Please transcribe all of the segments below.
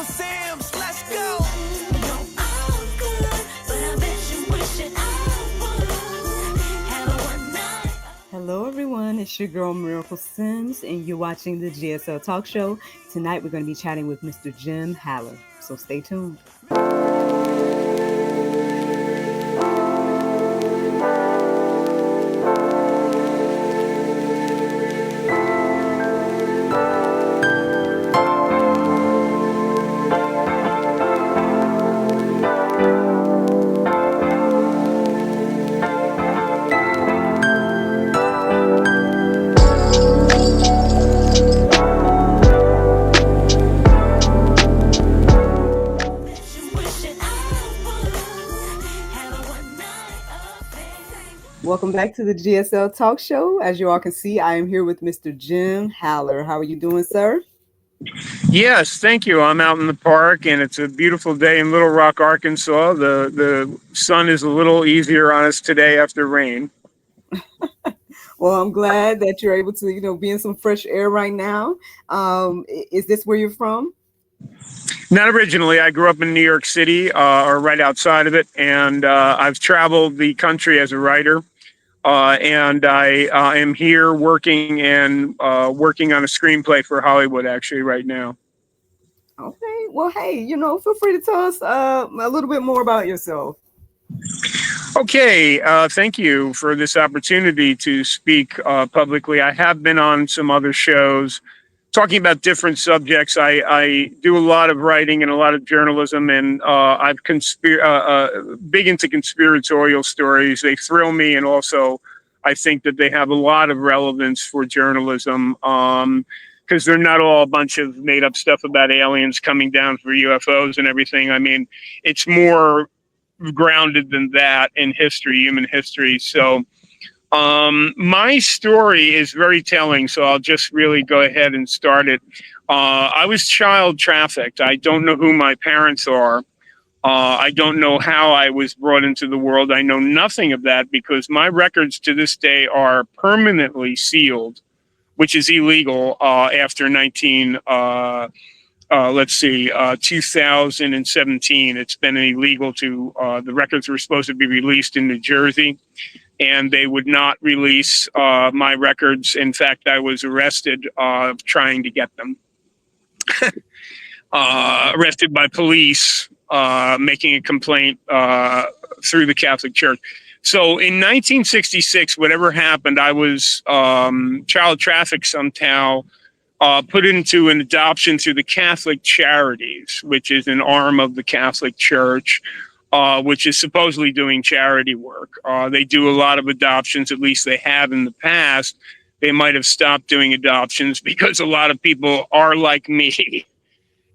Sims, let's go. Hello, everyone. It's your girl Miracle Sims, and you're watching the GSL Talk Show. Tonight, we're going to be chatting with Mr. Jim Haller. So stay tuned. Welcome back to the GSL Talk Show. As you all can see, I am here with Mr. Jim Haller. How are you doing, sir? Yes, thank you. I'm out in the park, and it's a beautiful day in Little Rock, Arkansas. The sun is a little easier on us today after rain. Well, I'm glad that you're able to, be in some fresh air right now. Is this where you're from? Not originally. I grew up in New York City, or right outside of it, and I've traveled the country as a writer. And I am here working on a screenplay for Hollywood actually right now. Okay. Well, hey, feel free to tell us a little bit more about yourself. Okay, thank you for this opportunity to speak publicly. I have been on some other shows talking about different subjects. I do a lot of writing and a lot of journalism, and big into conspiratorial stories. They thrill me, and also I think that they have a lot of relevance for journalism because they're not all a bunch of made up stuff about aliens coming down for UFOs and everything. I mean, it's more grounded than that in history, human history. So my story is very telling, so I'll just really go ahead and start it. I was child trafficked. I don't know who my parents are. I don't know how I was brought into the world. I know nothing of that because my records to this day are permanently sealed, which is illegal after 2017. It's been illegal to, the records were supposed to be released in New Jersey, and they would not release my records. In fact, I was arrested trying to get them. Arrested by police, making a complaint through the Catholic Church. So in 1966, whatever happened, I was child trafficked somehow, put into an adoption through the Catholic Charities, which is an arm of the Catholic Church, which is supposedly doing charity work. They do a lot of adoptions, at least they have in the past. They might have stopped doing adoptions because a lot of people are like me,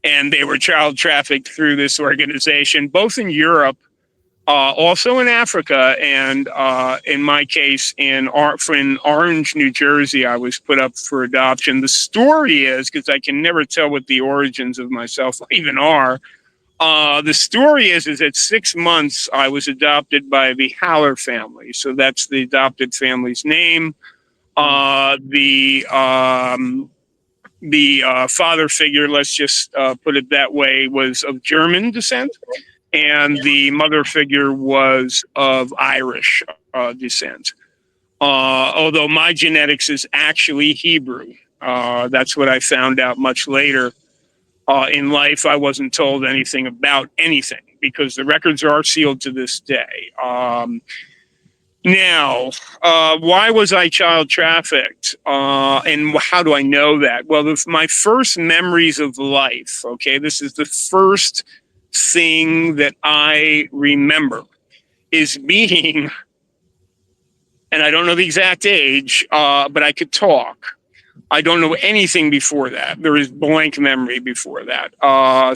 and they were child trafficked through this organization, both in Europe, also in Africa, and in my case, in Orange, New Jersey, I was put up for adoption. The story is, because I can never tell what the origins of myself even are, the story is at 6 months, I was adopted by the Haller family. So that's the adopted family's name. The father figure, let's just put it that way, was of German descent, and the mother figure was of Irish descent. Although my genetics is actually Hebrew. That's what I found out much later. In life, I wasn't told anything about anything because the records are sealed to this day. Now, why was I child trafficked? And how do I know that? Well, my first memories of life, okay, this is the first thing that I remember, is being, and I don't know the exact age, but I could talk. I don't know anything before that. There is blank memory before that.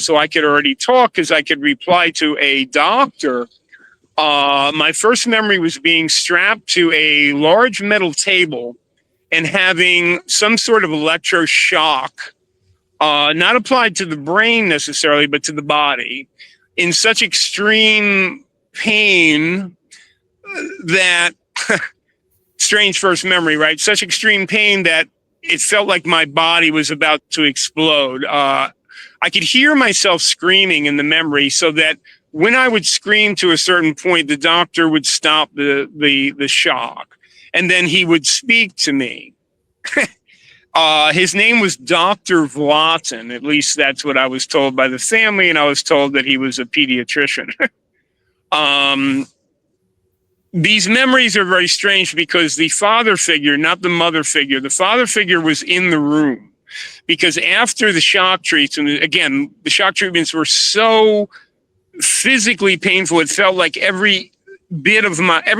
So I could already talk because I could reply to a doctor. My first memory was being strapped to a large metal table and having some sort of electroshock, not applied to the brain necessarily, but to the body, in such extreme pain that, strange first memory, right? Such extreme pain that it felt like my body was about to explode. I could hear myself screaming in the memory, so that when I would scream to a certain point, the doctor would stop the shock, and then he would speak to me. His name was Dr. Vlaten. At least that's what I was told by the family, and I was told that he was a pediatrician. These memories are very strange because the father figure, not the mother figure, the father figure was in the room, because after the shock treatments, again, the shock treatments were so physically painful, it felt like every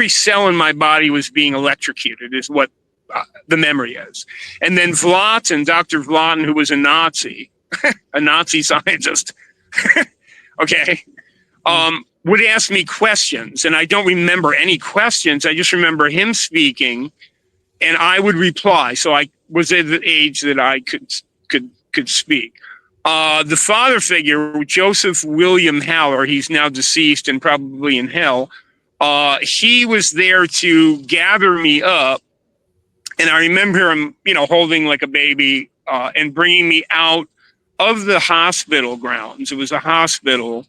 cell in my body was being electrocuted, is what the memory is. And then Dr. Vlaten, who was a Nazi, a Nazi scientist, okay, would ask me questions, and I don't remember any questions. I just remember him speaking, and I would reply. So I was at the age that I could speak. The father figure, Joseph William Haller, he's now deceased and probably in hell. He was there to gather me up, and I remember him, holding like a baby and bringing me out of the hospital grounds. It was a hospital.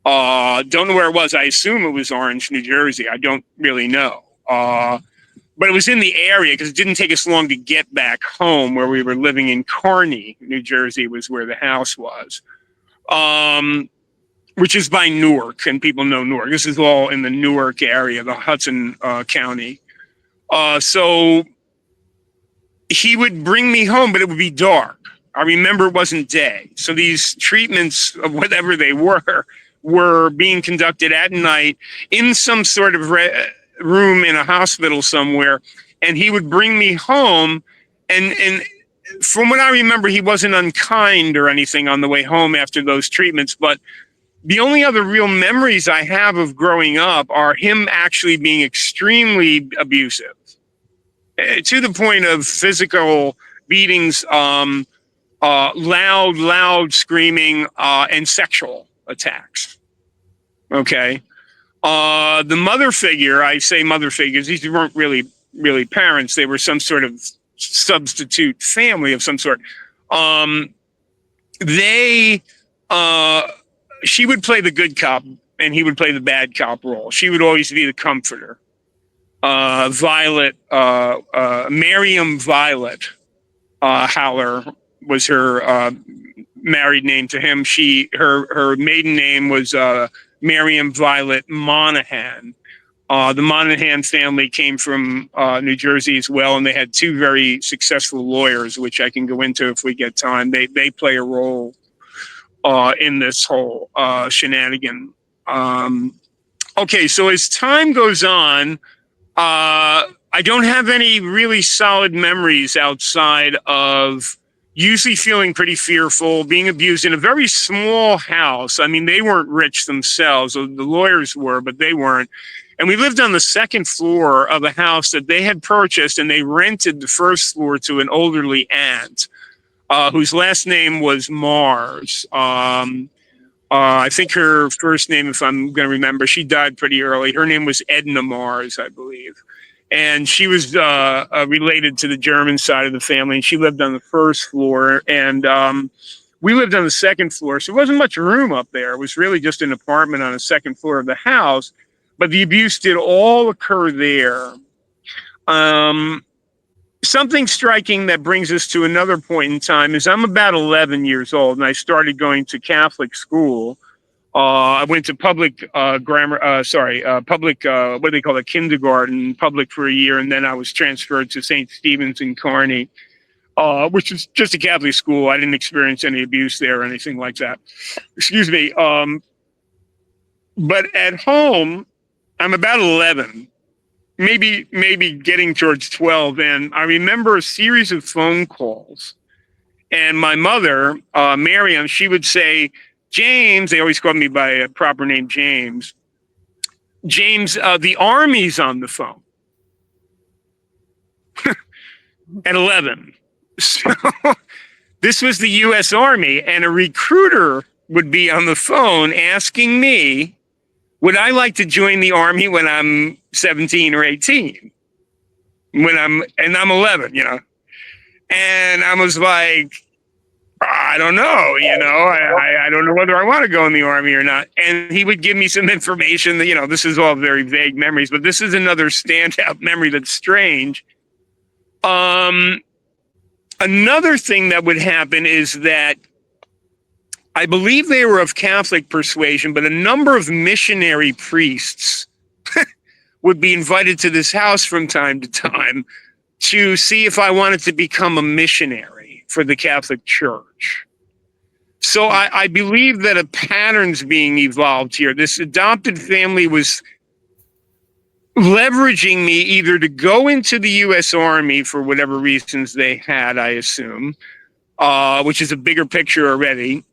Don't know where it was. I assume it was Orange, New Jersey. I don't really know. But it was in the area, because it didn't take us long to get back home, where we were living in Kearney, New Jersey, was where the house was, which is by Newark, and people know Newark. This is all in the Newark area, the Hudson County. So he would bring me home, but it would be dark. I remember it wasn't day. So these treatments, of whatever they were being conducted at night in some sort of room in a hospital somewhere, and he would bring me home, and from what I remember, he wasn't unkind or anything on the way home after those treatments. But the only other real memories I have of growing up are him actually being extremely abusive, to the point of physical beatings, loud screaming, and sexual attacks. Okay. The mother figure, I say mother figures, these weren't really parents. They were some sort of substitute family of some sort. She would play the good cop, and he would play the bad cop role. She would always be the comforter. Miriam Violet Haller was her married name to him. Her maiden name was Miriam Violet Monahan. The Monahan family came from New Jersey as well, and they had two very successful lawyers, which I can go into if we get time. They play a role in this whole shenanigan. Okay, so as time goes on, I don't have any really solid memories outside of usually feeling pretty fearful, being abused in a very small house. I mean, they weren't rich themselves. The lawyers were, but they weren't. And we lived on the second floor of a house that they had purchased, and they rented the first floor to an elderly aunt, whose last name was Mars. I think her first name, if I'm going to remember, she died pretty early. Her name was Edna Mars, I believe. And she was related to the German side of the family. And she lived on the first floor. And we lived on the second floor. So there wasn't much room up there. It was really just an apartment on the second floor of the house. But the abuse did all occur there. Something striking that brings us to another point in time is I'm about 11 years old, and I started going to Catholic school. I went to public what do they call it, kindergarten, public for a year, and then I was transferred to St. Stephen's in Kearney, which is just a Catholic school. I didn't experience any abuse there or anything like that. Excuse me. But at home, I'm about 11. Maybe getting towards 12. And I remember a series of phone calls. And my mother, Miriam, she would say, James, they always called me by a proper name, James. James, the Army's on the phone. At 11. So this was the U.S. Army, and a recruiter would be on the phone asking me, would I like to join the Army when I'm 17 or 18? And I'm 11, And I was like, I don't know, I don't know whether I want to go in the army or not. And he would give me some information that, this is all very vague memories, but this is another standout memory that's strange. Another thing that would happen is that I believe they were of Catholic persuasion, but a number of missionary priests would be invited to this house from time to time to see if I wanted to become a missionary for the Catholic Church. So I believe that a pattern's being evolved here. This adopted family was leveraging me either to go into the U.S. Army for whatever reasons they had, I assume, which is a bigger picture already.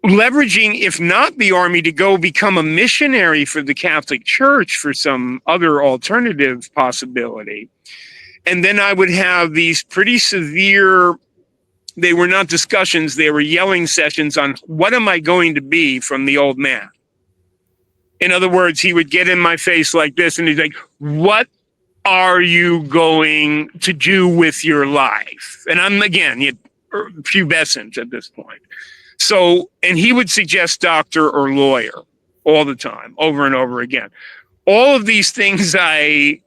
Leveraging, if not the Army, to go become a missionary for the Catholic Church for some other alternative possibility. And then I would have these pretty severe, they were not discussions, they were yelling sessions on what am I going to be from the old man. In other words, he would get in my face like this and he's like, what are you going to do with your life? And I'm, again, pubescent at this point. So, and he would suggest doctor or lawyer all the time, over and over again. All of these things I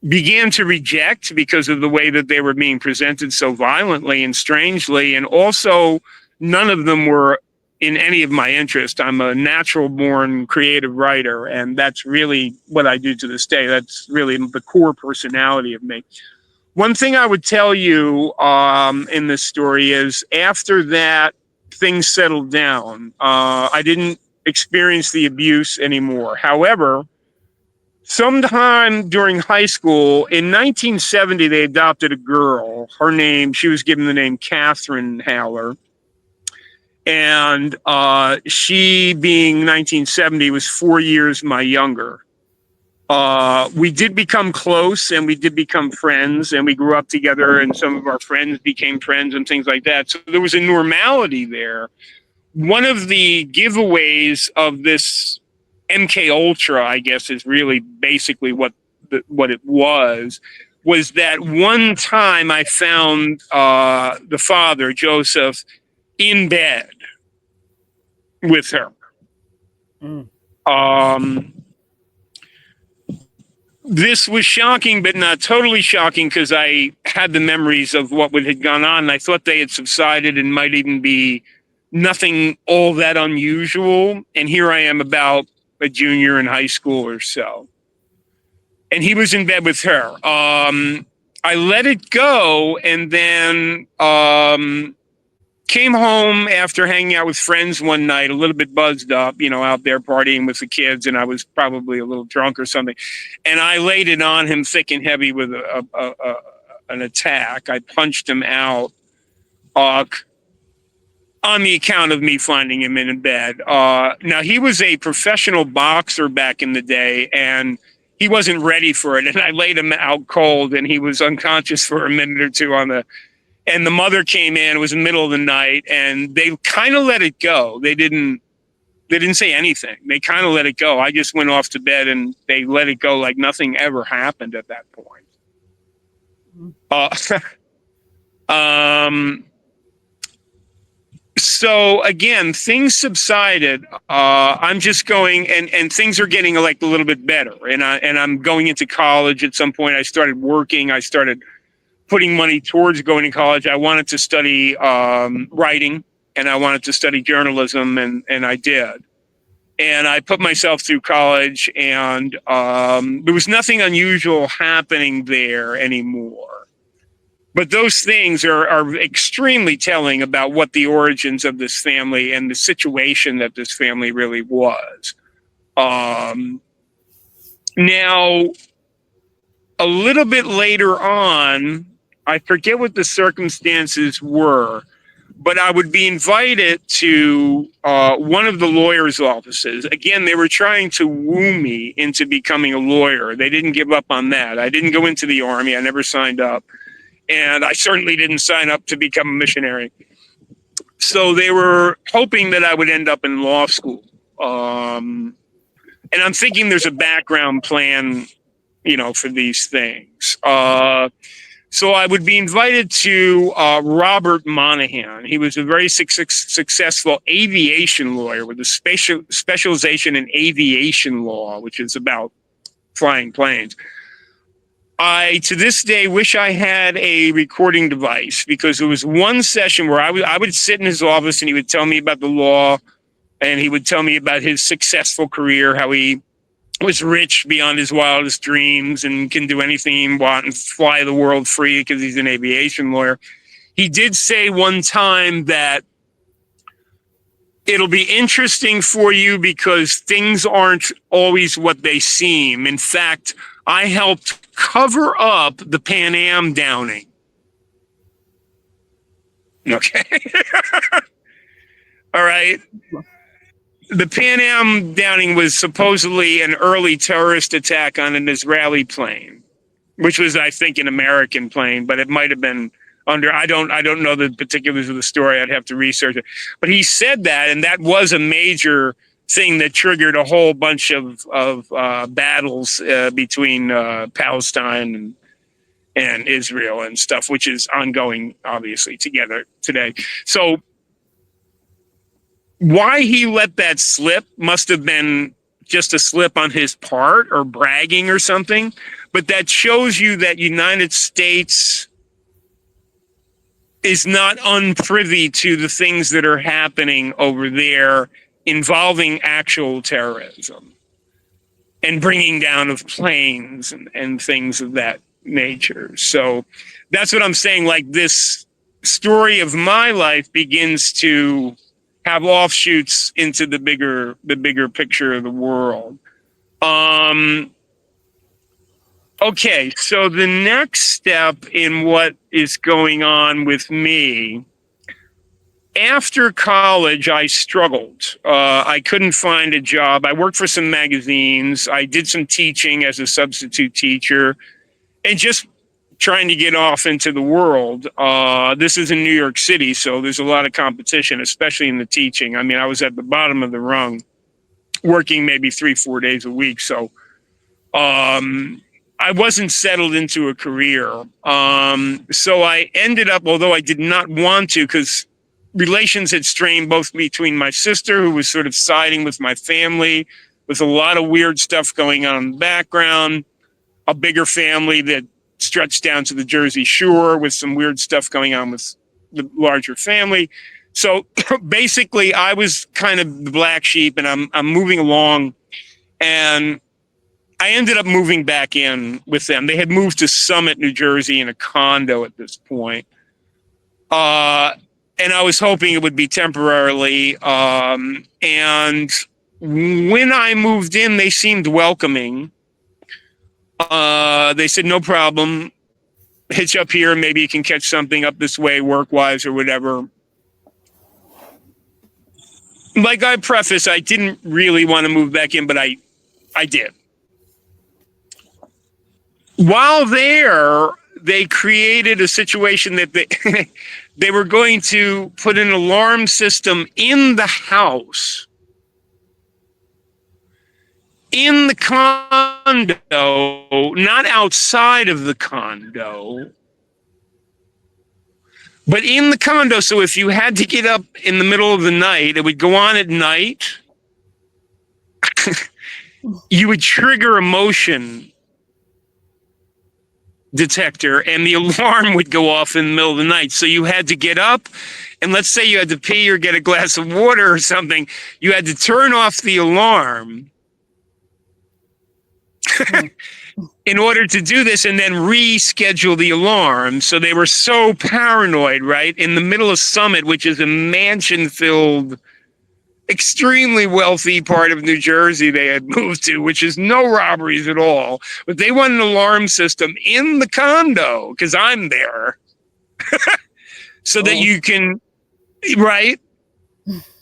began to reject because of the way that they were being presented so violently and strangely. And also, none of them were in any of my interest. I'm a natural born creative writer, and that's really what I do to this day. That's really the core personality of me. One thing I would tell you in this story is after that, things settled down. I didn't experience the abuse anymore. However, sometime during high school, in 1970, they adopted a girl. She was given the name Catherine Haller. And she, being 1970, was 4 years my younger. We did become close and we did become friends and we grew up together and some of our friends became friends and things like that. So there was a normality there. One of the giveaways of this MK Ultra, I guess, is really basically what it was that one time I found the father, Joseph, in bed with her. This was shocking, but not totally shocking because I had the memories of what had gone on. And I thought they had subsided and might even be nothing all that unusual. And here I am about a junior in high school or so. And he was in bed with her. I let it go and then came home after hanging out with friends one night, a little bit buzzed up, out there partying with the kids, and I was probably a little drunk or something. And I laid it on him thick and heavy with an attack. I punched him out on the account of me finding him in bed. Now, he was a professional boxer back in the day, and he wasn't ready for it. And I laid him out cold, and he was unconscious for a minute or two and the mother came in. It was the middle of the night, and they kind of let it go. They didn't say anything. They kind of let it go. I just went off to bed, and they let it go like nothing ever happened at that point. So again, things subsided. I'm just going, and things are getting like a little bit better. And I'm going into college at some point. I started working. I started putting money towards going to college. I wanted to study writing and I wanted to study journalism, and I did. And I put myself through college, and there was nothing unusual happening there anymore. But those things are extremely telling about what the origins of this family and the situation that this family really was. Now, a little bit later on, I forget what the circumstances were, but I would be invited to one of the lawyer's offices. Again, they were trying to woo me into becoming a lawyer. They didn't give up on that. I didn't go into the Army. I never signed up. And I certainly didn't sign up to become a missionary. So they were hoping that I would end up in law school. And I'm thinking there's a background plan, for these things. So I would be invited to Robert Monahan. He was a very successful aviation lawyer with a specialization in aviation law, which is about flying planes. I, to this day, wish I had a recording device, because there was one session where I would sit in his office and he would tell me about the law, and he would tell me about his successful career, how he was rich beyond his wildest dreams and can do anything he wants and fly the world free because he's an aviation lawyer. He did say one time that it'll be interesting for you because things aren't always what they seem. In fact, I helped cover up the Pan Am downing. Okay. All right. The Pan Am downing was supposedly an early terrorist attack on an Israeli plane, which was, I think, an American plane, but it might have been under. I don't know the particulars of the story. I'd have to research it. But he said that, and that was a major thing that triggered a whole bunch of battles between Palestine and Israel and stuff, which is ongoing, obviously, together today. So why he let that slip must have been just a slip on his part or bragging or something. But that shows you that United States is not unprivy to the things that are happening over there involving actual terrorism and bringing down of planes and things of that nature. So that's what I'm saying. Like, this story of my life begins to have offshoots into the bigger picture of the world. Okay, so the next step in what is going on with me, after college, I struggled. I couldn't find a job. I worked for some magazines. I did some teaching as a substitute teacher, and just trying to get off into the world. This is in New York City, so there's a lot of competition, especially in the teaching. I mean, I was at the bottom of the rung, working maybe 3-4 days a week. So I wasn't settled into a career. So I ended up, although I did not want to, because relations had strained both between my sister, who was sort of siding with my family, with a lot of weird stuff going on in the background, a bigger family that stretched down to the Jersey Shore with some weird stuff going on with the larger family. So basically, I was kind of the black sheep, and I'm moving along, and I ended up moving back in with them. They had moved to Summit, New Jersey, in a condo at this point. And I was hoping it would be temporarily. And when I moved in, they seemed welcoming. They said, no problem, hitch up here, maybe you can catch something up this way work-wise or whatever. Like I preface, I didn't really want to move back in, but I did. While there, they created a situation that they were going to put an alarm system in the house, in the condo, not outside of the condo, but in the condo. So if you had to get up in the middle of the night, it would go on at night. You would trigger a motion detector and the alarm would go off in the middle of the night. So you had to get up, and let's say you had to pee or get a glass of water or something. You had to turn off the alarm in order to do this, and then reschedule the alarm. So they were so paranoid, right? In the middle of Summit, which is a mansion-filled, extremely wealthy part of New Jersey they had moved to, which is no robberies at all. But they want an alarm system in the condo, because I'm there. So that you can, right?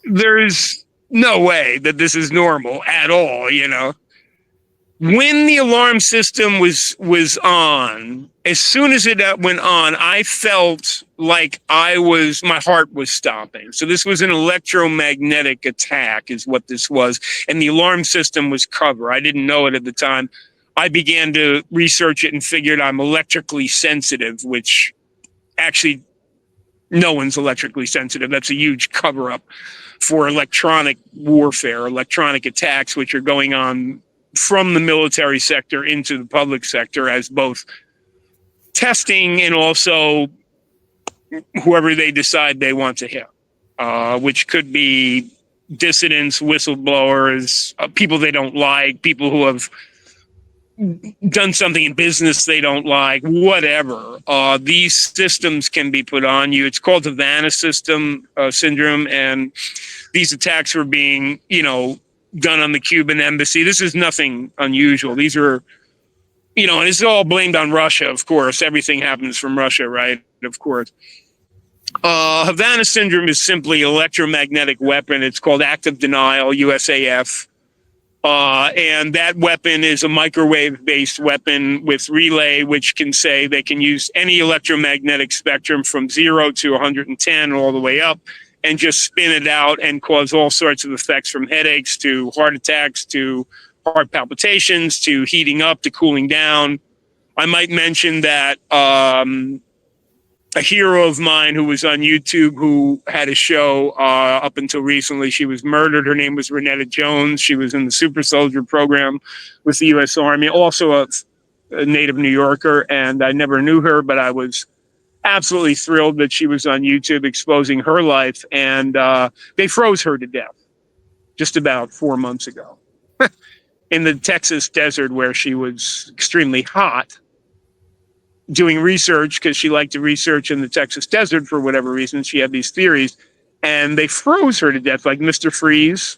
There's no way that this is normal at all, you know? When the alarm system was on, as soon as it went on, I felt like my heart was stopping. So this was an electromagnetic attack is what this was. And the alarm system was cover. I didn't know it at the time. I began to research it and figured I'm electrically sensitive, which actually no one's electrically sensitive. That's a huge cover up for electronic warfare, electronic attacks, which are going on from the military sector into the public sector as both testing and also whoever they decide they want to hit, which could be dissidents, whistleblowers, people they don't like, people who have done something in business they don't like, whatever. These systems can be put on you. It's called Havana system syndrome, and these attacks were being, done on the Cuban embassy. This is nothing unusual. These are, and it's all blamed on Russia, of course. Everything happens from Russia, right? Of course. Havana syndrome is simply electromagnetic weapon. It's called active denial, USAF. And that weapon is a microwave-based weapon with relay, which can say they can use any electromagnetic spectrum from 0 to 110 all the way up and just spin it out and cause all sorts of effects, from headaches to heart attacks to heart palpitations to heating up to cooling down. I might mention that a hero of mine who was on YouTube, who had a show up until recently. She was murdered. Her name was Renetta Jones. She was in the Super Soldier program with the U.S. Army, also a native New Yorker. And I never knew her, but I was absolutely thrilled that she was on YouTube exposing her life. And they froze her to death just about 4 months ago in the Texas desert, where she was extremely hot, doing research, because she liked to research in the Texas desert for whatever reason. She had these theories, and they froze her to death, like Mr. Freeze.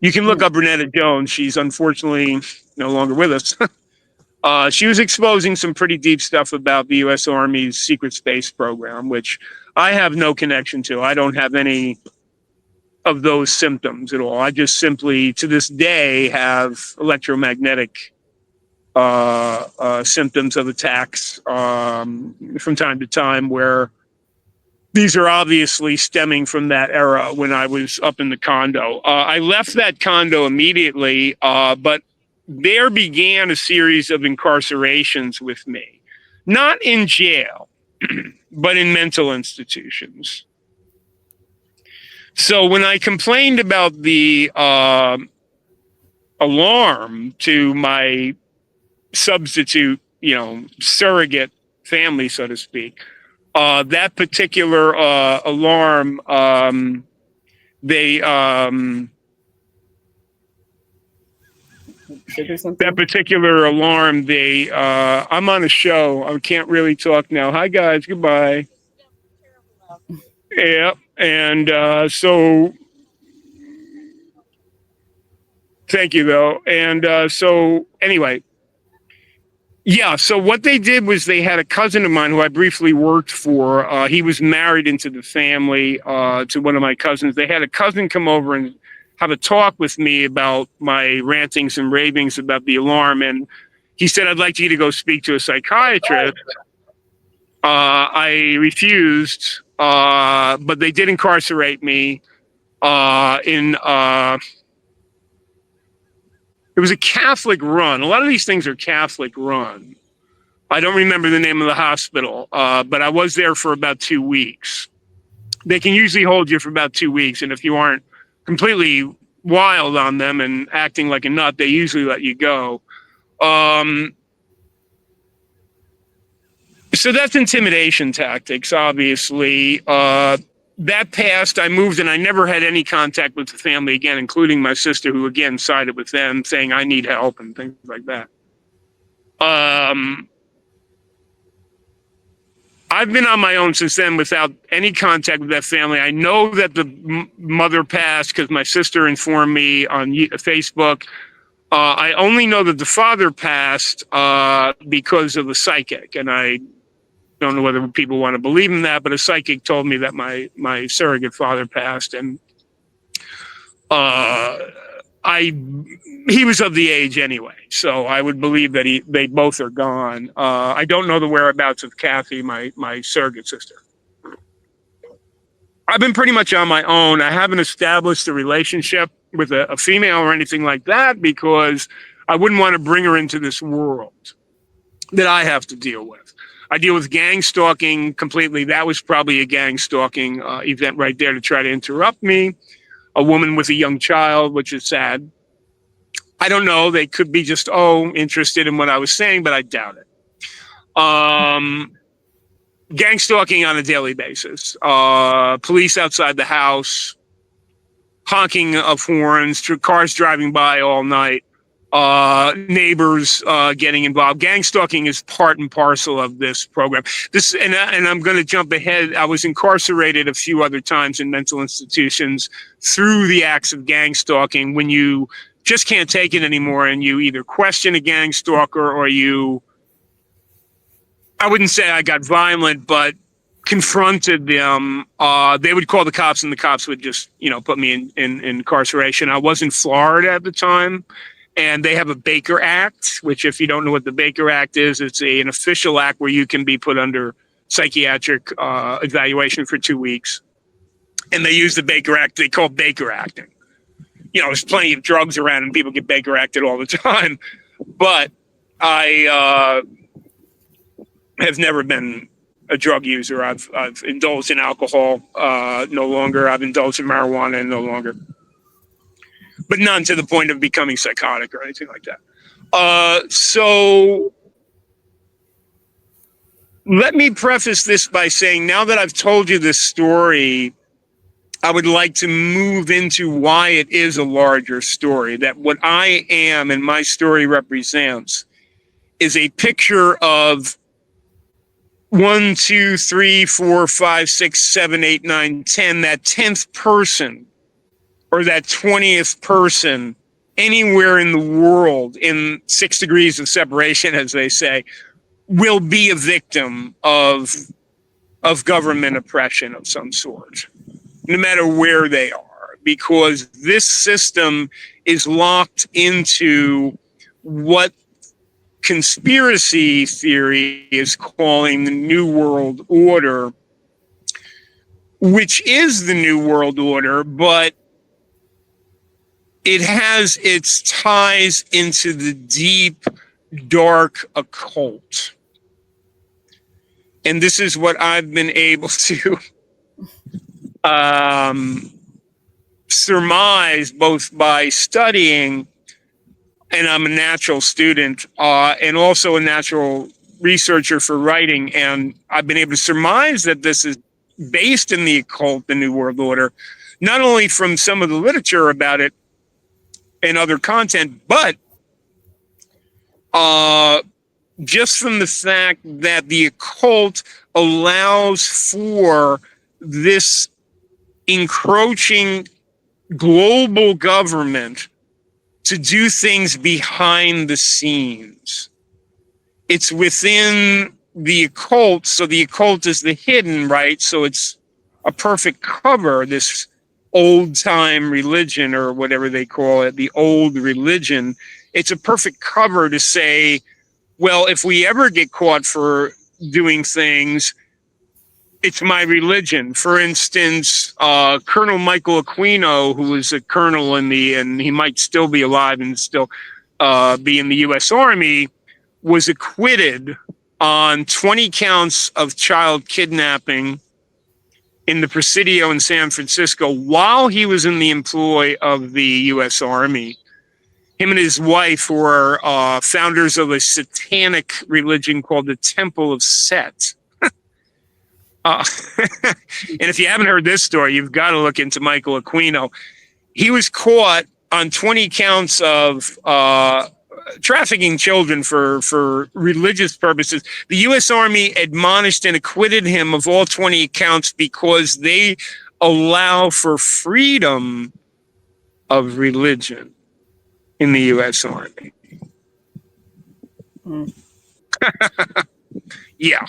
You can look up Renetta Jones. She's unfortunately no longer with us. She was exposing some pretty deep stuff about the U.S. Army's secret space program, which I have no connection to. I don't have any of those symptoms at all. I just simply, to this day, have electromagnetic symptoms of attacks from time to time, where these are obviously stemming from that era when I was up in the condo. I left that condo immediately, but there began a series of incarcerations with me, not in jail, but in mental institutions. So when I complained about the alarm to my substitute, surrogate family, so to speak, that particular alarm, they that particular alarm, they I'm on a show. I can't really talk now. Hi guys, goodbye. Yeah, and so thank you though. And so anyway, yeah, so what they did was they had a cousin of mine who I briefly worked for. He was married into the family to one of my cousins. They had a cousin come over and have a talk with me about my rantings and ravings about the alarm. And he said, I'd like you to go speak to a psychiatrist. I refused, but they did incarcerate me in it was a Catholic run. A lot of these things are Catholic run. I don't remember the name of the hospital, but I was there for about 2 weeks. They can usually hold you for about 2 weeks, and if you aren't completely wild on them and acting like a nut, they usually let you go. So that's intimidation tactics, obviously. That passed, I moved, and I never had any contact with the family again, including my sister, who again sided with them, saying I need help and things like that. I've been on my own since then without any contact with that family. I know that the mother passed because my sister informed me on Facebook. I only know that the father passed because of the psychic, and I don't know whether people want to believe in that, but a psychic told me that my surrogate father passed, and he was of the age anyway, so I would believe that they both are gone. I don't know the whereabouts of Kathy, my surrogate sister. I've been pretty much on my own. I haven't established a relationship with a female or anything like that, because I wouldn't want to bring her into this world that I have to deal with. I deal with gang stalking completely. That was probably a gang stalking event right there to try to interrupt me. A woman with a young child, which is sad. I don't know. They could be just, interested in what I was saying, but I doubt it. Gang stalking on a daily basis. Police outside the house, honking of horns, cars driving by all night, neighbors getting involved. Gang stalking is part and parcel of this program. And I'm going to jump ahead. I was incarcerated a few other times in mental institutions through the acts of gang stalking. When you just can't take it anymore, and you either question a gang stalker or I wouldn't say I got violent, but confronted them, they would call the cops, and the cops would just, put me in incarceration. I was in Florida at the time, and they have a Baker Act, which, if you don't know what the Baker Act is, it's an official act where you can be put under psychiatric evaluation for 2 weeks. And they use the Baker Act. They call Baker acting. There's plenty of drugs around, and people get Baker acted all the time. But I have never been a drug user. I've indulged in alcohol, no longer. I've indulged in marijuana, no longer. But none to the point of becoming psychotic or anything like that. So let me preface this by saying, now that I've told you this story, I would like to move into why it is a larger story. That what I am and my story represents is a picture of 1, 2, 3, 4, 5, 6, 7, 8, 9, 10, that 10th person or that 20th person anywhere in the world in 6 degrees of separation, as they say, will be a victim of government oppression of some sort, no matter where they are, because this system is locked into what conspiracy theory is calling the New World Order, which is the New World Order, but it has its ties into the deep, dark occult. And this is what I've been able to surmise, both by studying, and I'm a natural student, and also a natural researcher for writing. And I've been able to surmise that this is based in the occult, the New World Order, not only from some of the literature about it and other content, but just from the fact that the occult allows for this encroaching global government to do things behind the scenes. It's within the occult, so the occult is the hidden, right? So it's a perfect cover, this old-time religion, or whatever they call it, the old religion. It's a perfect cover to say, well, if we ever get caught for doing things, it's my religion. For instance, Colonel Michael Aquino, who was a colonel and he might still be alive and still be in the U.S. Army, was acquitted on 20 counts of child kidnapping in the Presidio in San Francisco while he was in the employ of the U.S. Army. Him and his wife were founders of a satanic religion called the Temple of Set. And if you haven't heard this story, you've got to look into Michael Aquino. He was caught on 20 counts of trafficking children for religious purposes. The U.S. Army admonished and acquitted him of all 20 counts because they allow for freedom of religion in the U.S. Army. Yeah.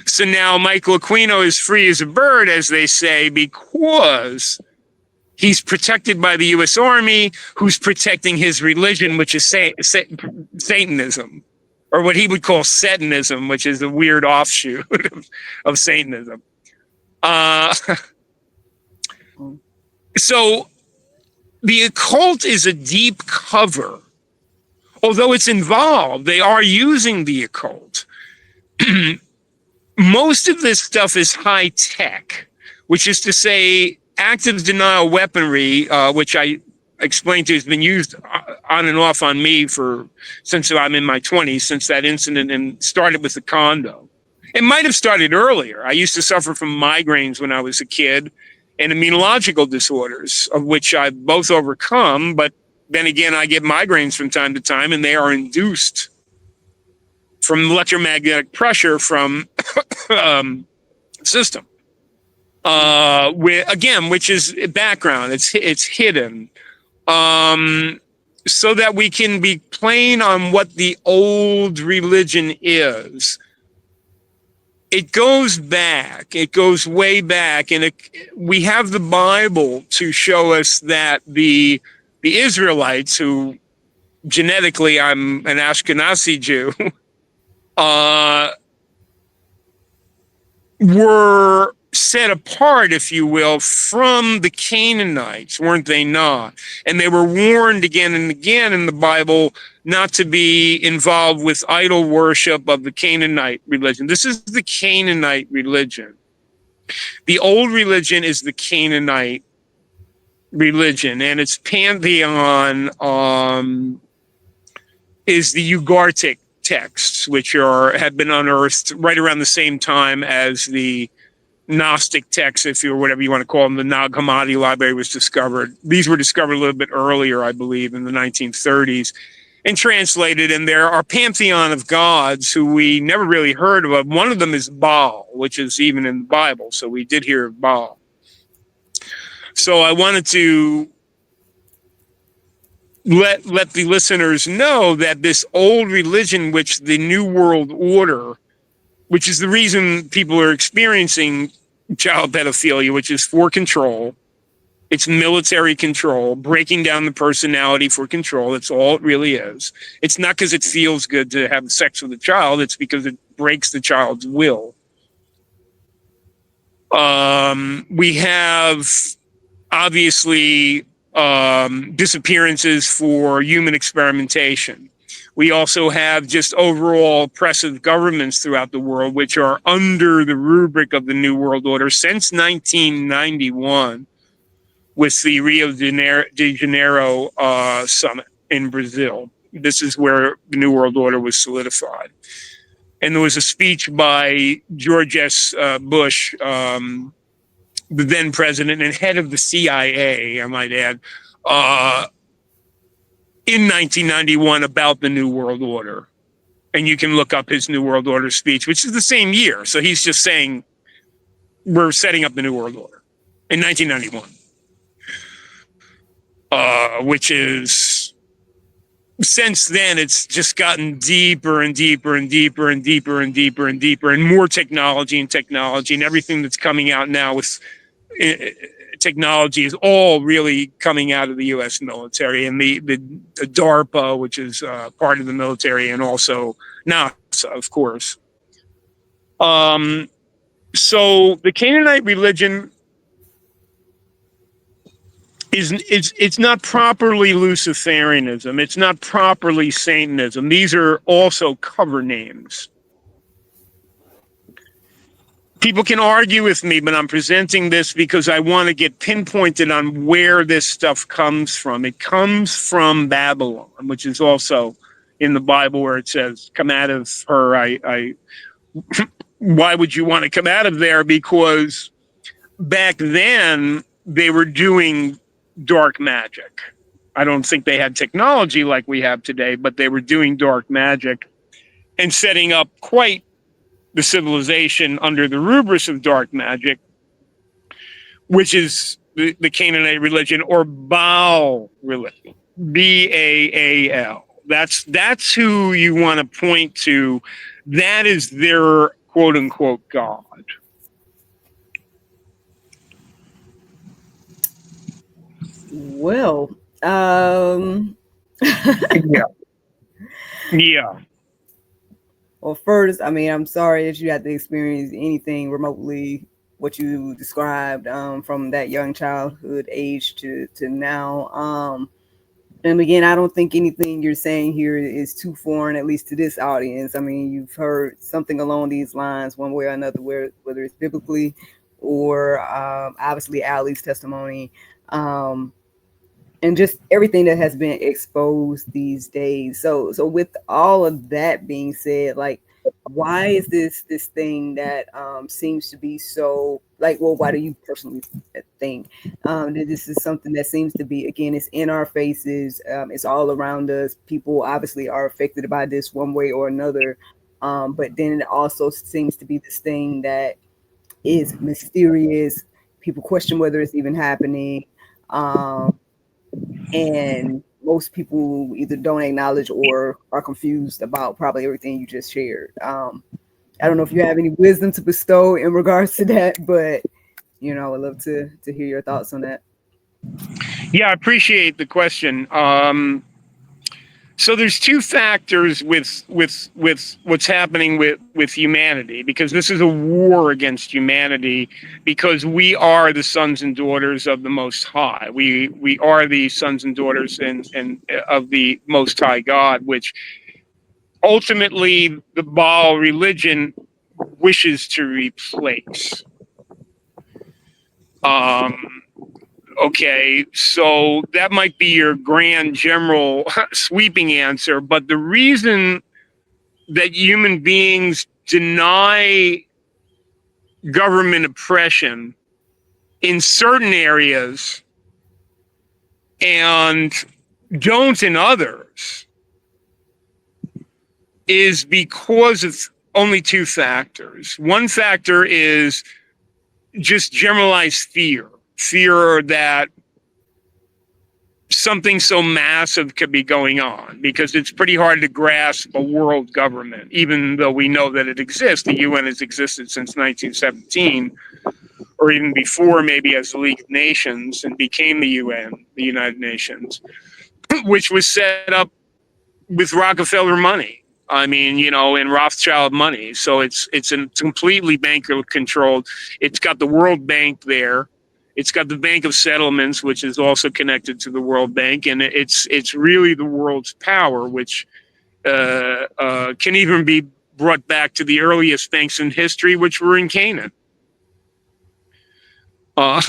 So now Michael Aquino is free as a bird, as they say, because he's protected by the U.S. Army, who's protecting his religion, which is Satanism, or what he would call Satanism, which is a weird offshoot of Satanism. So the occult is a deep cover. Although it's involved, they are using the occult. Most of this stuff is high tech, which is to say, active denial weaponry, which I explained to you has been used on and off on me for since I'm in my 20s, since that incident, and started with the condo. It might have started earlier. I used to suffer from migraines when I was a kid and immunological disorders, of which I've both overcome. But then again, I get migraines from time to time, and they are induced from electromagnetic pressure from system. Which is background. It's hidden, so that we can be plain on what the old religion is. It goes back. It goes way back, and we have the Bible to show us that the Israelites, who genetically I'm an Ashkenazi Jew, were set apart, if you will, from the Canaanites, weren't they not? And they were warned again and again in the Bible not to be involved with idol worship of the Canaanite religion. This is the Canaanite religion. The old religion is the Canaanite religion, and its pantheon is the Ugaritic texts, which have been unearthed right around the same time as the Gnostic texts, if you or whatever you want to call them. The Nag Hammadi library was discovered. These were discovered a little bit earlier, I believe, in the 1930s, and translated. And there are pantheon of gods who we never really heard of. One of them is Baal, which is even in the Bible. So we did hear of Baal. So I wanted to let the listeners know that this old religion, which the New World Order, which is the reason people are experiencing child pedophilia, which is for control. It's military control, breaking down the personality for control. That's all it really is. It's not because it feels good to have sex with a child. It's because it breaks the child's will. We have, obviously, disappearances for human experimentation. We also have just overall oppressive governments throughout the world, which are under the rubric of the New World Order since 1991, with the Rio de Janeiro summit in Brazil. This is where the New World Order was solidified. And there was a speech by George S. Bush, the then president and head of the CIA, I might add, in 1991 about the New World Order. And you can look up his New World Order speech, which is the same year. So he's just saying, we're setting up the New World Order in 1991, which is, since then, it's just gotten deeper and deeper and deeper and deeper and deeper and deeper, and more technology and technology, and everything that's coming out now with technology is all really coming out of the U.S. military, and the DARPA, which is part of the military, and also NASA, of course. So the Canaanite religion it's not properly Luciferianism. It's not properly Satanism. These are also cover names. People can argue with me, but I'm presenting this because I want to get pinpointed on where this stuff comes from. It comes from Babylon, which is also in the Bible where it says, come out of her. Why would you want to come out of there? Because back then they were doing dark magic. I don't think they had technology like we have today, but they were doing dark magic and setting up quite the civilization under the rubric of dark magic, which is the Canaanite religion, or Baal religion, Baal. That's who you want to point to. That is their quote unquote God. Well, Yeah. Yeah. well, first, I mean, I'm sorry that you had to experience anything remotely what you described, from that young childhood age to now. And again, I don't think anything you're saying here is too foreign, at least to this audience. I mean, you've heard something along these lines, one way or another, whether it's biblically or obviously Ali's testimony. Um, and just everything that has been exposed these days. So with all of that being said, like, why is this thing that seems to be so, like, well, why do you personally think that this is something that seems to be, again, it's in our faces, it's all around us, people obviously are affected by this one way or another, but then it also seems to be this thing that is mysterious, people question whether it's even happening, um, and most people either don't acknowledge or are confused about probably everything you just shared. I don't know if you have any wisdom to bestow in regards to that, but I would love to hear your thoughts on that. Yeah, I appreciate the question. So there's two factors with what's happening with humanity, because this is a war against humanity, because we are the sons and daughters of the Most High. We are the sons and daughters and of the Most High God, which ultimately the Baal religion wishes to replace. Um, Okay, so that might be your grand general sweeping answer, but the reason that human beings deny government oppression in certain areas and don't in others is because of only two factors. One factor is just generalized fear that something so massive could be going on, because it's pretty hard to grasp a world government, even though we know that it exists. The UN has existed since 1917, or even before, maybe as the League of Nations, and became the UN, the United Nations, which was set up with Rockefeller money. I mean, in Rothschild money. So it's completely banker controlled. It's got the World Bank there. It's got the Bank of Settlements, which is also connected to the World Bank, and it's really the world's power, which can even be brought back to the earliest banks in history, which were in Canaan. Uh,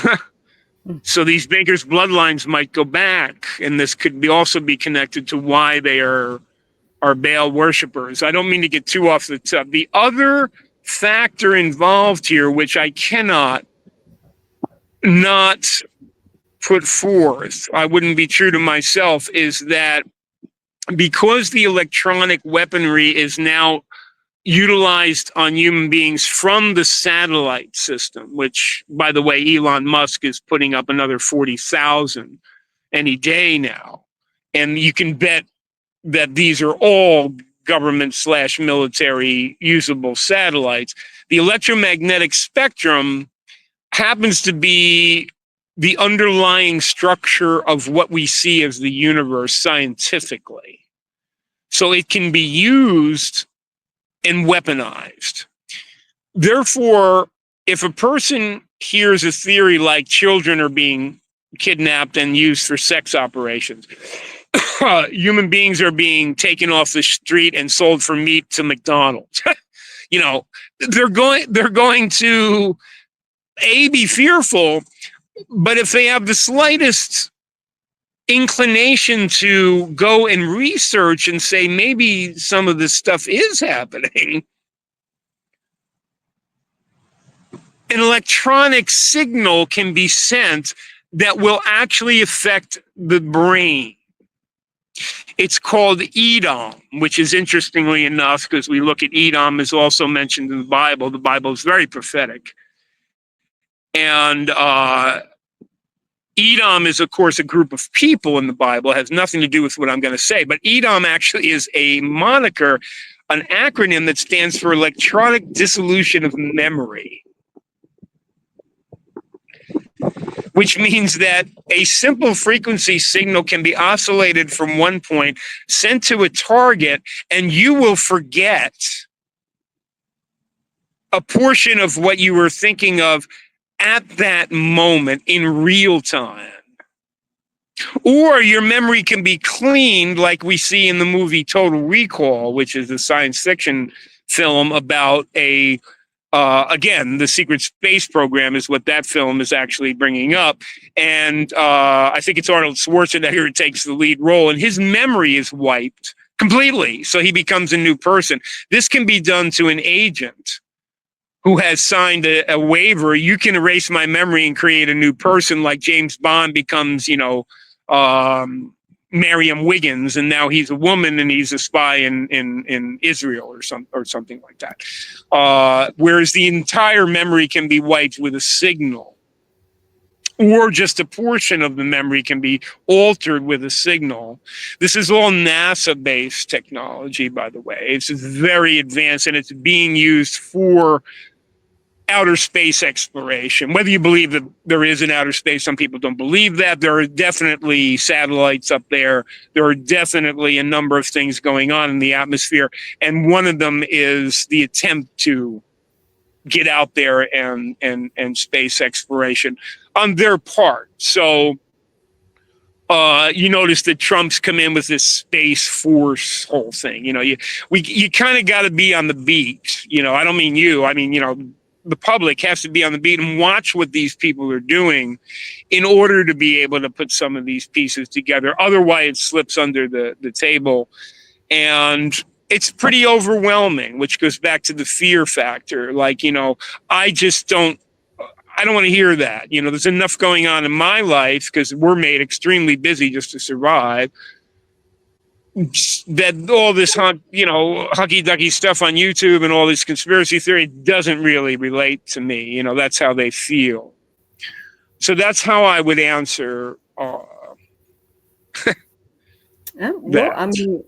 so these bankers' bloodlines might go back, and this could also be connected to why they are Baal worshippers. I don't mean to get too off the top. The other factor involved here, which I cannot not put forth, I wouldn't be true to myself, is that because the electronic weaponry is now utilized on human beings from the satellite system, which, by the way, Elon Musk is putting up another 40,000 any day now. And you can bet that these are all government/military usable satellites. The electromagnetic spectrum happens to be the underlying structure of what we see as the universe scientifically. So it can be used and weaponized. Therefore, if a person hears a theory like children are being kidnapped and used for sex operations, human beings are being taken off the street and sold for meat to McDonald's, they're going to be fearful, but if they have the slightest inclination to go and research and say maybe some of this stuff is happening, an electronic signal can be sent that will actually affect the brain. It's called Edom, which is, interestingly enough, because we look at Edom as also mentioned in the Bible. The Bible is very prophetic. And Edom is, of course, a group of people in the Bible. It has nothing to do with what I'm going to say. But Edom actually is a moniker, an acronym that stands for Electronic Dissolution of Memory, which means that a simple frequency signal can be oscillated from one point, sent to a target, and you will forget a portion of what you were thinking of at that moment in real time. Or your memory can be cleaned, like we see in the movie Total Recall, which is a science fiction film about again, the secret space program is what that film is actually bringing up. And I think it's Arnold Schwarzenegger who takes the lead role, and his memory is wiped completely. So he becomes a new person. This can be done to an agent who has signed a waiver. You can erase my memory and create a new person, like James Bond becomes, Mariam Wiggins, and now he's a woman and he's a spy in Israel or something like that. Whereas the entire memory can be wiped with a signal, or just a portion of the memory can be altered with a signal. This is all NASA-based technology, by the way. It's very advanced, and it's being used for outer space exploration. Whether you believe that there is an outer space, some people don't believe that. There are definitely satellites up there. There are definitely a number of things going on in the atmosphere. And one of them is the attempt to get out there and space exploration on their part. So you notice that Trump's come in with this Space Force whole thing. You kind of got to be on the beat. I don't mean you. I mean, the public has to be on the beat and watch what these people are doing in order to be able to put some of these pieces together. Otherwise, it slips under the table. And it's pretty overwhelming, which goes back to the fear factor. Like, I don't want to hear that. There's enough going on in my life because we're made extremely busy just to survive. That all this, hucky-ducky stuff on YouTube and all this conspiracy theory doesn't really relate to me. That's how they feel. So that's how I would answer Well, I mean,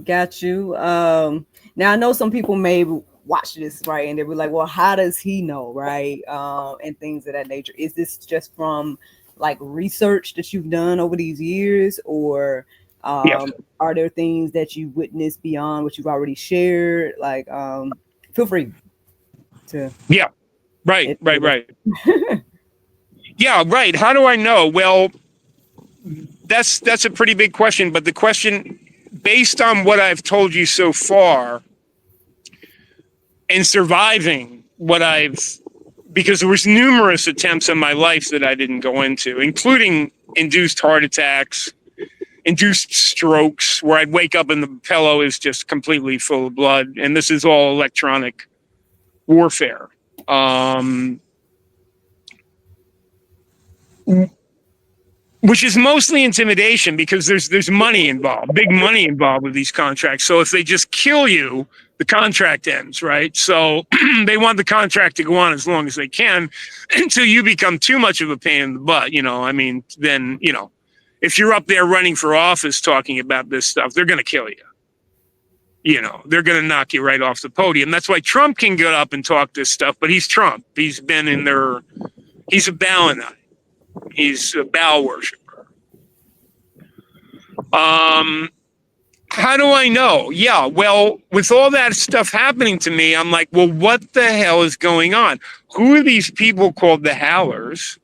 got you. Now I know some people may watch this, right, and they'll be like, well, how does he know, right? And things of that nature. Is this just from like research that you've done over these years, or are there things that you witnessed beyond what you've already shared? Like, feel free to. Yeah, right. Yeah, right. How do I know? Well, that's a pretty big question. But the question, based on what I've told you so far, and surviving because there was numerous attempts in my life that I didn't go into, including induced heart attacks, induced strokes, where I'd wake up and the pillow is just completely full of blood. And this is all electronic warfare. Which is mostly intimidation, because there's money involved, big money involved with these contracts. So if they just kill you, the contract ends, right? So they want the contract to go on as long as they can until you become too much of a pain in the butt. Then, if you're up there running for office talking about this stuff, they're going to kill you. They're going to knock you right off the podium. That's why Trump can get up and talk this stuff, but he's Trump. He's been he's a Baalanite. He's a Baal worshiper. How do I know? Yeah, well, with all that stuff happening to me, I'm like, well, what the hell is going on? Who are these people called the Howlers?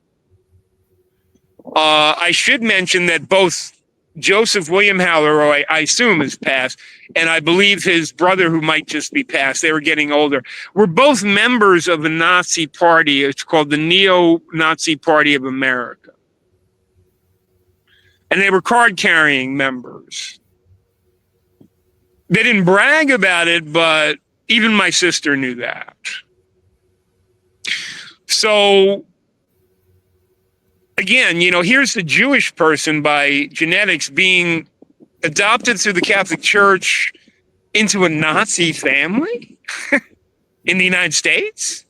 I should mention that both Joseph William Howler, who I assume is passed, and I believe his brother, who might just be passed, they were getting older, were both members of a Nazi party. It's called the Neo-Nazi Party of America. And they were card-carrying members. They didn't brag about it, but even my sister knew that. So, again, here's the Jewish person by genetics being adopted through the Catholic Church into a Nazi family in the United States.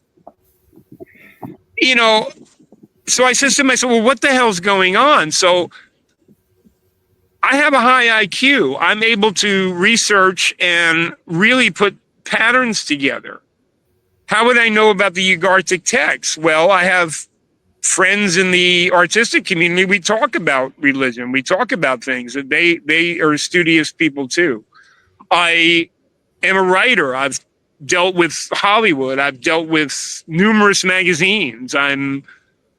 So I said to myself, well, what the hell's going on? So I have a high IQ. I'm able to research and really put patterns together. How would I know about the Ugartic texts? Well, I have friends in the artistic community. We talk about religion. We talk about things. They are studious people too. I am a writer. I've dealt with Hollywood. I've dealt with numerous magazines. I'm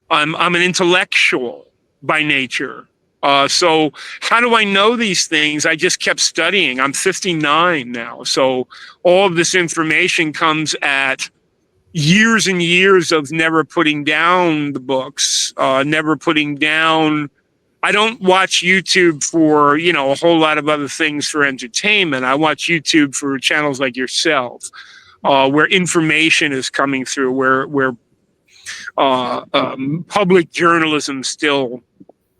an intellectual by nature. So how do I know these things? I just kept studying. I'm 59 now. So all of this information comes at years and years of never putting down the books, never putting down. I don't watch YouTube for, a whole lot of other things for entertainment. I watch YouTube for channels like yourself, where information is coming through, where public journalism still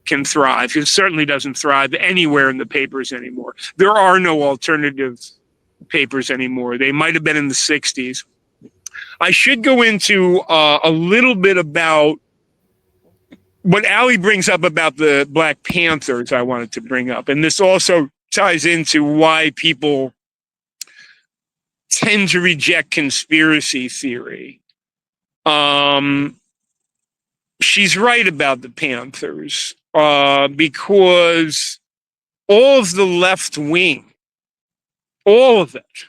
can thrive. It certainly doesn't thrive anywhere in the papers anymore. There are no alternative papers anymore. They might have been in the 60s. I should go into a little bit about what Allie brings up about the Black Panthers. I wanted to bring up, and this also ties into why people tend to reject conspiracy theory. She's right about the Panthers, because all of the left wing, all of it,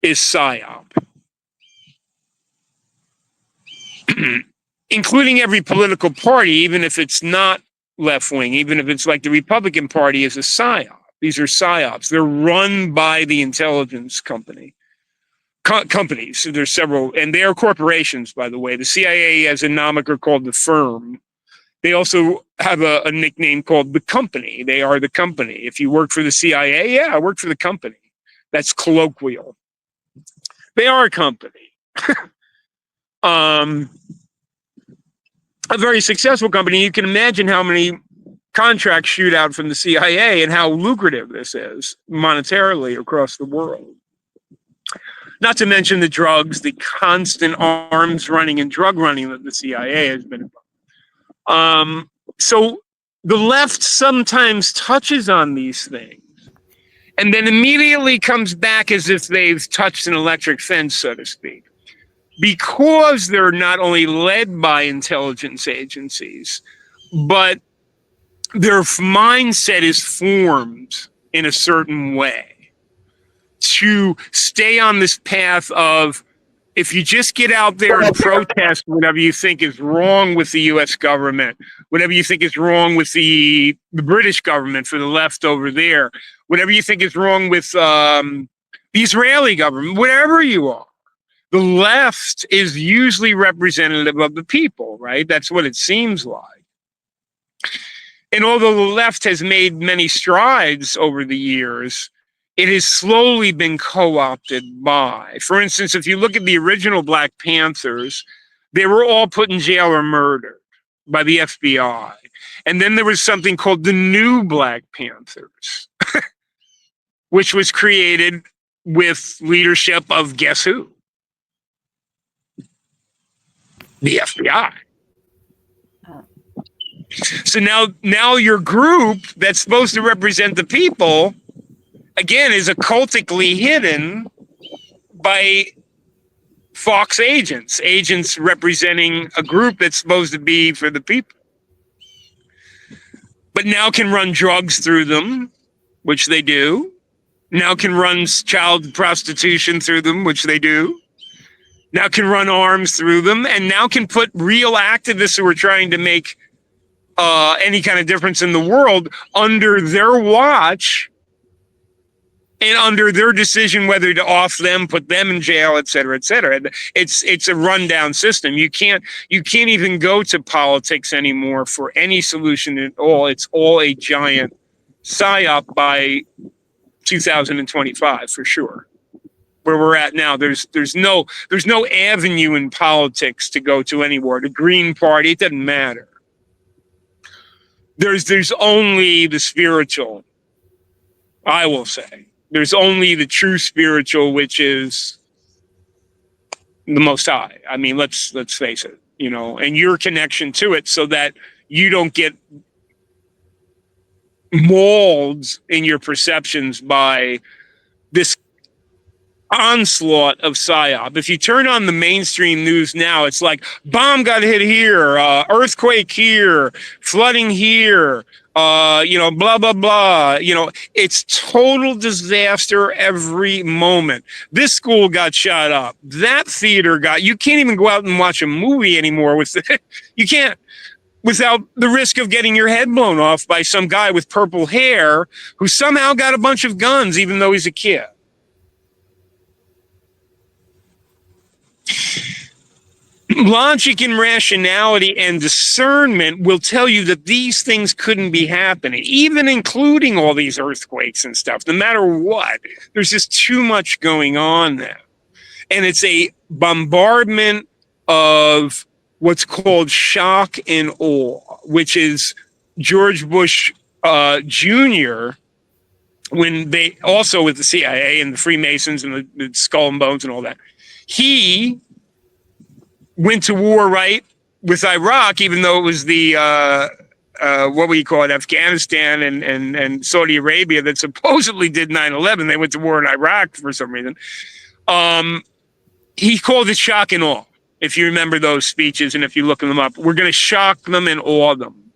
is psyop. Including every political party, even if it's not left wing, even if it's like the Republican Party, is a psyop. These are psyops. They're run by the intelligence companies. There's several, and they are corporations, by the way. The CIA has a moniker called the Firm. They also have a nickname called the Company. They are the company. If you work for the CIA, yeah, I work for the company. That's colloquial. They are a company. A very successful company. You can imagine how many contracts shoot out from the CIA and how lucrative this is monetarily across the world. Not to mention the drugs, the constant arms running and drug running that the CIA has been involved. So the left sometimes touches on these things and then immediately comes back as if they've touched an electric fence, so to speak. Because they're not only led by intelligence agencies, but their mindset is formed in a certain way to stay on this path of, if you just get out there and protest whatever you think is wrong with the U.S. government, whatever you think is wrong with the British government for the left over there, whatever you think is wrong with the Israeli government, whatever you are, the left is usually representative of the people, right? That's what it seems like. And although the left has made many strides over the years, it has slowly been co-opted by. For instance, if you look at the original Black Panthers, they were all put in jail or murdered by the FBI. And then there was something called the New Black Panthers, which was created with leadership of guess who? The FBI. So now your group that's supposed to represent the people, again, is occultically hidden by Fox agents representing a group that's supposed to be for the people. But now can run drugs through them, which they do. Now can run child prostitution through them, which they do. Now can run arms through them, and now can put real activists who are trying to make any kind of difference in the world under their watch and under their decision whether to off them, put them in jail, et cetera, et cetera. It's a rundown system. You can't even go to politics anymore for any solution at all. It's all a giant psyop by 2025 for sure. Where we're at now, there's no avenue in politics to go to anywhere. The Green Party, it doesn't matter. There's only the spiritual, I will say. There's only the true spiritual, which is the Most High. I mean, let's face it, and your connection to it, so that you don't get mauled in your perceptions by this onslaught of psyop. If you turn on the mainstream news now, it's like bomb got hit here, earthquake here, flooding here, blah blah blah. It's total disaster every moment. This school got shot up. That theater got. You can't even go out and watch a movie anymore with you can't without the risk of getting your head blown off by some guy with purple hair who somehow got a bunch of guns, even though he's a kid. Logic and rationality and discernment will tell you that these things couldn't be happening, even including all these earthquakes and stuff. No matter what, there's just too much going on there. And it's a bombardment of what's called shock and awe, which is George Bush Jr., when they also with the CIA and the Freemasons and the Skull and Bones and all that, he went to war, right, with Iraq, even though it was the, what we call it, Afghanistan and Saudi Arabia that supposedly did 9/11. They went to war in Iraq for some reason. He called it shock and awe, if you remember those speeches and if you look them up. We're going to shock them and awe them.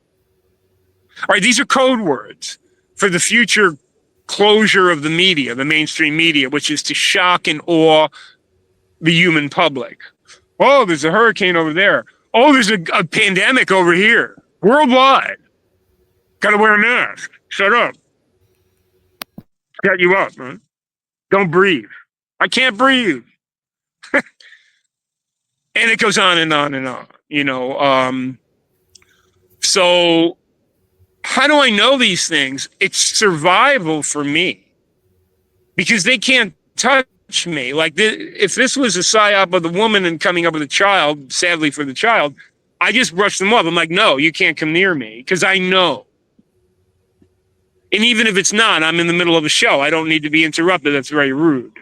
All right, these are code words for the future closure of the media, the mainstream media, which is to shock and awe the human public. Oh, there's a hurricane over there. Oh, there's a pandemic over here. Worldwide. Got to wear a mask. Shut up. Shut you up, man. Don't breathe. I can't breathe. And it goes on and on and on, So how do I know these things? It's survival for me. Because they can't touch me. Like, if this was a psyop of the woman and coming up with a child, sadly for the child, I just brush them off. I'm like, no, you can't come near me because I know. And even if it's not, I'm in the middle of a show. I don't need to be interrupted. That's very rude.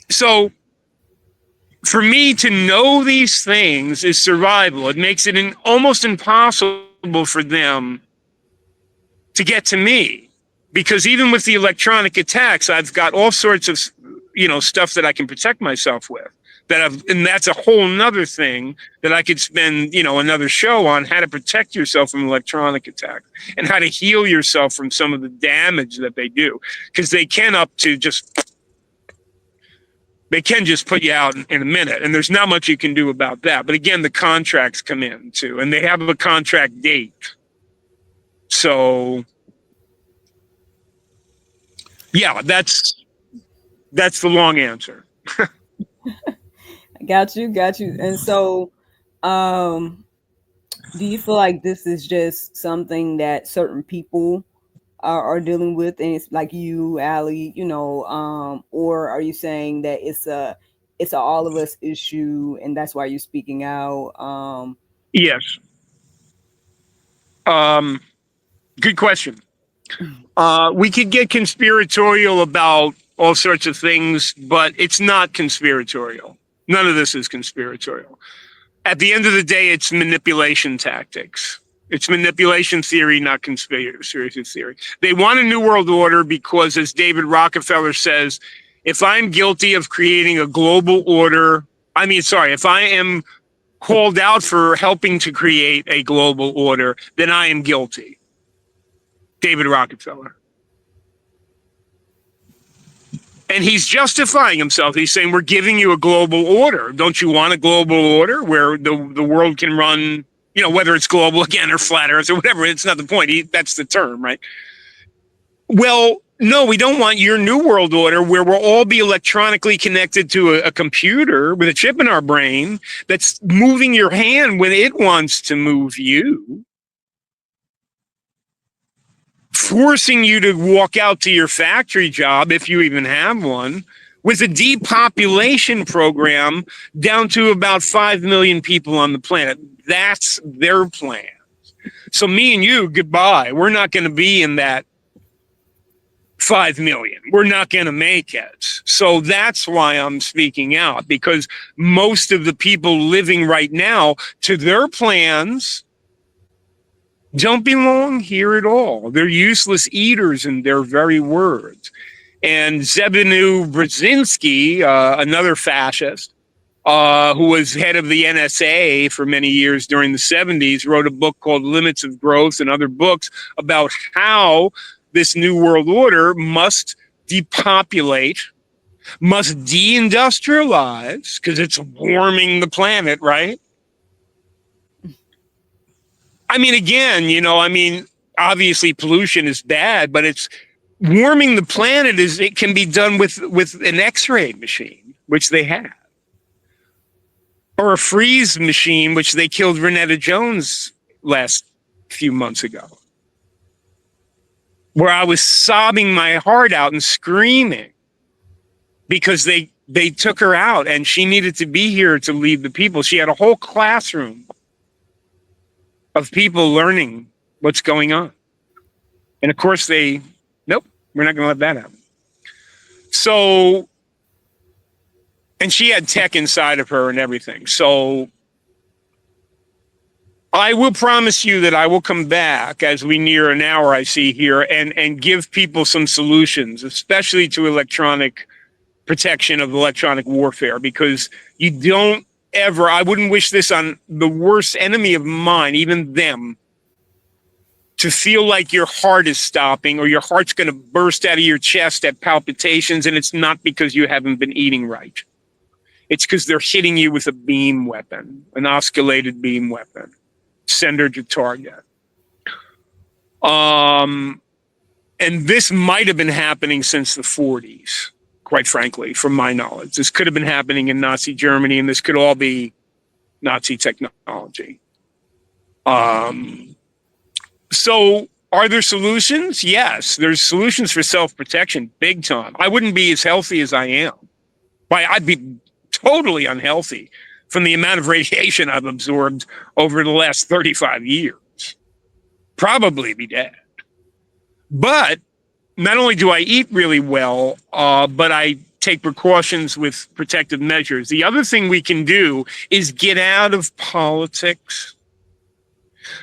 So for me to know these things is survival. It makes it almost impossible for them to get to me. Because even with the electronic attacks, I've got all sorts of, stuff that I can protect myself with. And that's a whole nother thing that I could spend, another show on, how to protect yourself from electronic attacks and how to heal yourself from some of the damage that they do. Because they can just put you out in a minute. And there's not much you can do about that. But again, the contracts come in too, and they have a contract date. So yeah, that's the long answer. Got you. And so, do you feel like this is just something that certain people are dealing with, and it's like you, Allie, or are you saying that it's a all of us issue, and that's why you're speaking out? Yes. Good question. We could get conspiratorial about all sorts of things, but it's not conspiratorial. None of this is conspiratorial. At the end of the day, it's manipulation tactics. It's manipulation theory, not conspiracy theory. They want a new world order because, as David Rockefeller says, if I'm guilty of creating a global order, if I am called out for helping to create a global order, then I am guilty. David Rockefeller. And he's justifying himself. He's saying, we're giving you a global order. Don't you want a global order where the world can run, whether it's global again or flat earth or whatever? It's not the point. That's the term, right? Well, no, we don't want your new world order where we'll all be electronically connected to a computer with a chip in our brain that's moving your hand when it wants to move you, forcing you to walk out to your factory job, if you even have one, with a depopulation program down to about 5 million people on the planet. That's their plan. So me and you, goodbye. We're not going to be in that 5 million. We're not going to make it. So that's why I'm speaking out, because most of the people living right now to their plans don't belong here at all. They're useless eaters in their very words. And Zbigniew Brzezinski, another fascist, who was head of the NSA for many years during the 70s, wrote a book called Limits of Growth and other books about how this new world order must depopulate, must deindustrialize, because it's warming the planet, right? I mean, again, obviously pollution is bad, but it's warming the planet it can be done with an X-ray machine, which they have, or a freeze machine, which they killed Renetta Jones last few months ago, where I was sobbing my heart out and screaming because they took her out and she needed to be here to lead the people. She had a whole classroom of people learning what's going on. And of course nope, we're not going to let that happen. So, and she had tech inside of her and everything. So I will promise you that I will come back as we near an hour I see here and give people some solutions, especially to electronic protection of electronic warfare, because you don't ever, I wouldn't wish this on the worst enemy of mine, even them, to feel like your heart is stopping or your heart's going to burst out of your chest at palpitations, and it's not because you haven't been eating right. It's because they're hitting you with a beam weapon, an osculated beam weapon, sender to target. And this might have been happening since the 40s, quite frankly, from my knowledge. This could have been happening in Nazi Germany, and this could all be Nazi technology. So are there solutions? Yes, there's solutions for self-protection, big time. I wouldn't be as healthy as I am. I'd be totally unhealthy from the amount of radiation I've absorbed over the last 35 years. Probably be dead. But not only do I eat really well, but I take precautions with protective measures. The other thing we can do is get out of politics.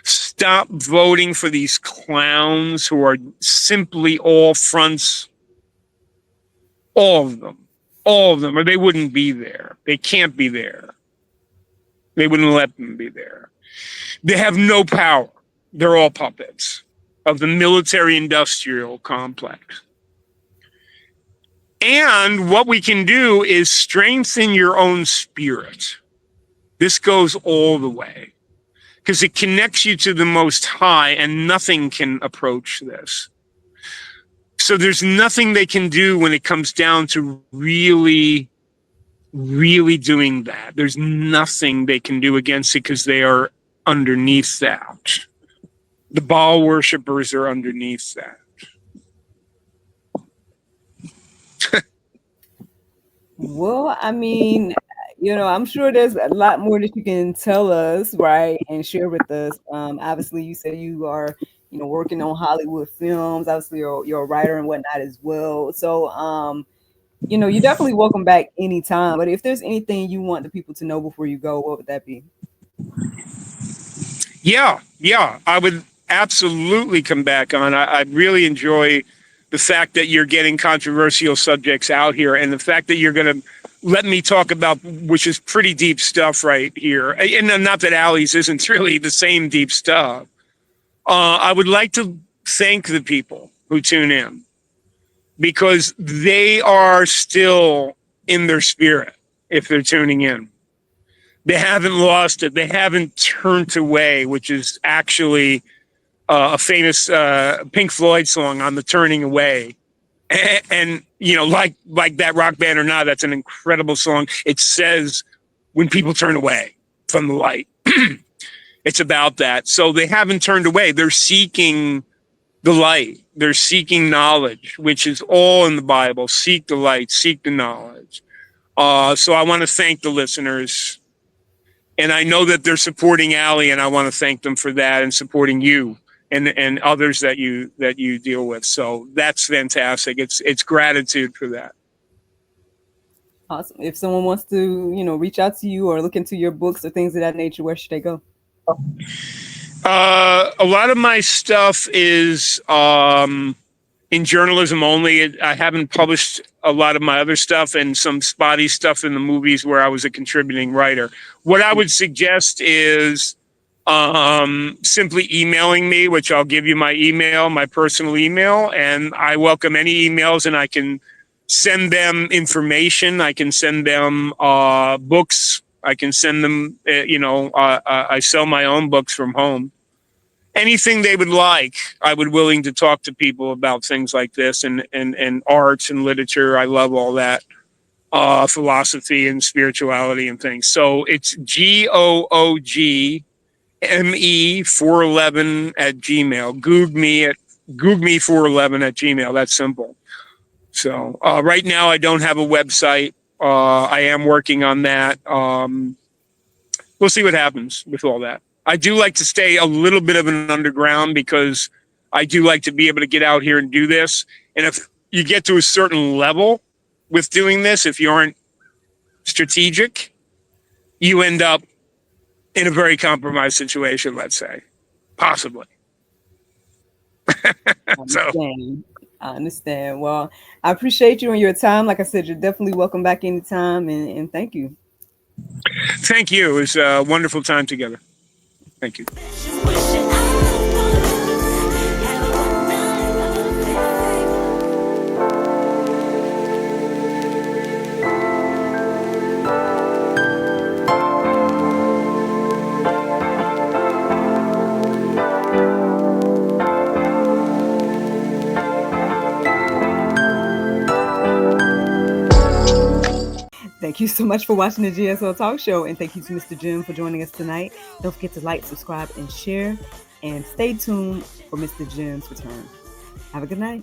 Stop voting for these clowns who are simply all fronts. All of them, or they wouldn't be there. They can't be there. They wouldn't let them be there. They have no power. They're all puppets of the military-industrial complex. And what we can do is strengthen your own spirit. This goes all the way, because it connects you to the Most High, and nothing can approach this. So there's nothing they can do when it comes down to really, really doing that. There's nothing they can do against it, because they are underneath that. The Baal worshippers are underneath that. Well, I mean, I'm sure there's a lot more that you can tell us, right, and share with us. Obviously, you said you are, working on Hollywood films. Obviously, you're a writer and whatnot as well. So, you're definitely welcome back anytime. But if there's anything you want the people to know before you go, what would that be? Yeah, I would absolutely come back on. I really enjoy the fact that you're getting controversial subjects out here, and the fact that you're going to let me talk about, which is pretty deep stuff right here. And not that Allie's isn't really the same deep stuff. I would like to thank the people who tune in, because they are still in their spirit if they're tuning in. They haven't lost it. They haven't turned away, which is actually a famous Pink Floyd song on the Turning Away. And like that rock band or not, that's an incredible song. It says when people turn away from the light, it's about that. So they haven't turned away. They're seeking the light. They're seeking knowledge, which is all in the Bible. Seek the light, seek the knowledge. So I want to thank the listeners. And I know that they're supporting Allie, and I want to thank them for that, and supporting you and others that you deal with. So that's fantastic. It's gratitude for that. Awesome. If someone wants to, reach out to you or look into your books or things of that nature, where should they go? A lot of my stuff is in journalism only. I haven't published a lot of my other stuff and some spotty stuff in the movies where I was a contributing writer. What I would suggest is simply emailing me, which I'll give you my email, my personal email, and I welcome any emails, and I can send them information. I can send them books. I can send them, I sell my own books from home. Anything they would like, I would willing to talk to people about things like this and arts and literature. I love all that, philosophy and spirituality and things. So it's GOOGME411 at Gmail. Goog me 411 at Gmail. That's simple. So right now I don't have a website. I am working on that. We'll see what happens with all that. I do like to stay a little bit of an underground because I do like to be able to get out here and do this. And if you get to a certain level with doing this, if you aren't strategic, you end up in a very compromised situation, let's say, possibly. I So understand. I understand. Well, I appreciate you and your time. Like I said, you're definitely welcome back anytime, and thank you. thank you. It was a wonderful time together. Thank you. Thank you so much for watching the GSL Talk Show, and thank you to Mr. Jim for joining us tonight. Don't forget to like, subscribe, and share, and stay tuned for Mr. Jim's return. Have a good night.